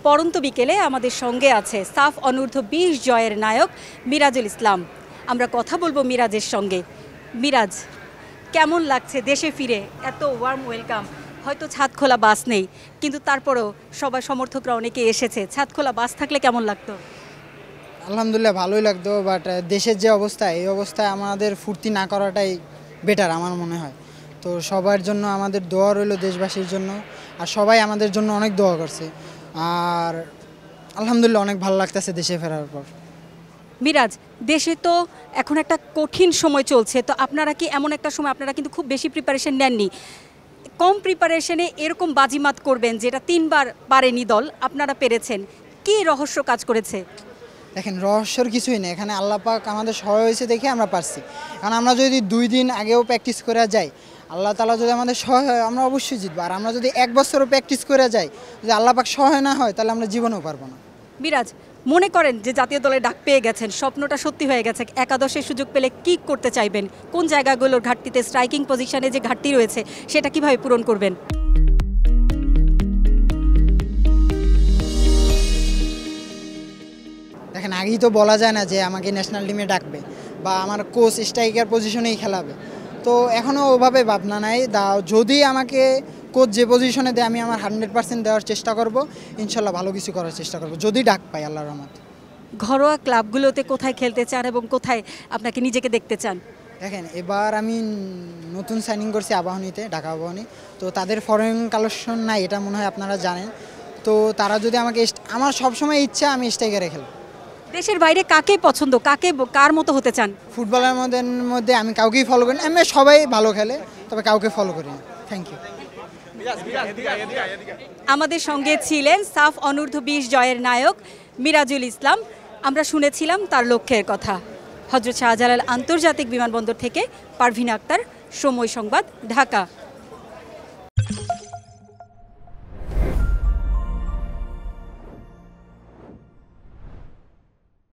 পড়ন্ত বিকেলে আমাদের সঙ্গে আছে সাফ অনূর্ধ্ব-20 জয়ের নায়ক মিরাজুল ইসলাম। আমরা কথা বলবো মিরাজের সঙ্গে। মিরাজ, কেমন লাগছে দেশে ফিরে? এত ওয়ার্ম ওয়েলকাম। হয়তো ছাদখোলা বাস নেই, কিন্তু তারপরেও সবাই সমর্থকরা অনেকে এসেছে। ছাদখোলা বাস থাকলে কেমন লাগতো? আলহামদুলিল্লাহ ভালোই লাগতো, বাট দেশের যে অবস্থা, এই অবস্থায় আমাদের ফুর্তি না করাটাই বেটার আমার মনে হয়। তো সবার জন্য আমাদের দোয়া রইল, দেশবাসীর জন্য। আর সবাই আমাদের জন্য অনেক দোয়া করছে। আর আলহামদুলিল্লাহ অনেক ভালো লাগতেছে দেশে ফেরার পর। মিরাজ, দেশে তো এখন একটা কঠিন সময় চলছে, তো আপনারা কি এমন একটা সময়, আপনারা কিন্তু খুব বেশি প্রিপারেশন নেননি, কম প্রিপারেশনে এরকম বাজিমাত করবেন যেটা 3বার পারেনি দল, আপনারা পেরেছেন, কি রহস্য কাজ করেছে? দেখেন, রহস্যর কিছুই নেই, এখানে আল্লাহ পাক আমাদের সহায় হয়েছে দেখে আমরা পারছি। কারণ আমরা যদি 2 দিন আগেও প্র্যাকটিস করে যাই, আল্লাহ তাআলা যদি আমাদের সহায় হয়, আমরা অবশ্যই জিতবো। আর আমরা যদি 1 বছরও প্র্যাকটিস করে যাই, যদি আল্লাহ পাক সহায় না হয়, তাহলে আমরা জীবনেও পারবো না। মিরাজ, মনে করেন যে জাতীয় দলের ডাক পেয়ে গেছেন, স্বপ্নটা সত্যি হয়ে গেছে, একাদশের সুযোগ পেলে কি করতে চাইবেন? কোন জায়গাগুলোর ঘাটতিতে, স্ট্রাইকিং পজিশনে যে ঘাটতি রয়েছে, সেটা কিভাবে পূরণ করবেন? দেখেন, আগেই তো বলা যায় না যে আমাকে ন্যাশনাল টিমে ডাকবে বা আমার কোচ স্ট্রাইকার পজিশনেই খেলাবে। তো এখনও ওভাবে ভাবনা নাই। যদি আমাকে কোচ যে পজিশনে দেয়, আমি আমার 100% দেওয়ার চেষ্টা করব। ইনশাল্লাহ ভালো কিছু করার চেষ্টা করব, যদি ডাক পাই আল্লাহর রহমত। ঘরোয়া ক্লাবগুলোতে কোথায় খেলতে চান এবং কোথায় আপনাকে নিজেকে দেখতে চান? দেখেন, এবার আমি নতুন সাইনিং করছি আবাহনীতে, ঢাকা আবাহনী। তো তাদের ফরেন কালেকশন নাই, এটা মনে হয় আপনারা জানেন। তো তারা যদি আমাকে, আমার সবসময় ইচ্ছা আমি স্ট্রাইকারে খেলব। দেশের বাইরে কাকে পছন্দ, কার মতো হতে চান? ফুটবলের মধ্যে আমি কাউকেই ফলো করি না। আমি সবাই ভালো খেলে, তবে কাউকে ফলো করি না। Thank you. আমাদের সঙ্গে ছিলেন সাফ অনূর্ধ্ব-20 জয়ের নায়ক মিরাজুল ইসলাম। আমরা শুনেছিলাম তার লক্ষ্যের কথা। হযরত শাহজালাল আন্তর্জাতিক বিমানবন্দর থেকে পারভিন আক্তার, সময় সংবাদ, ঢাকা।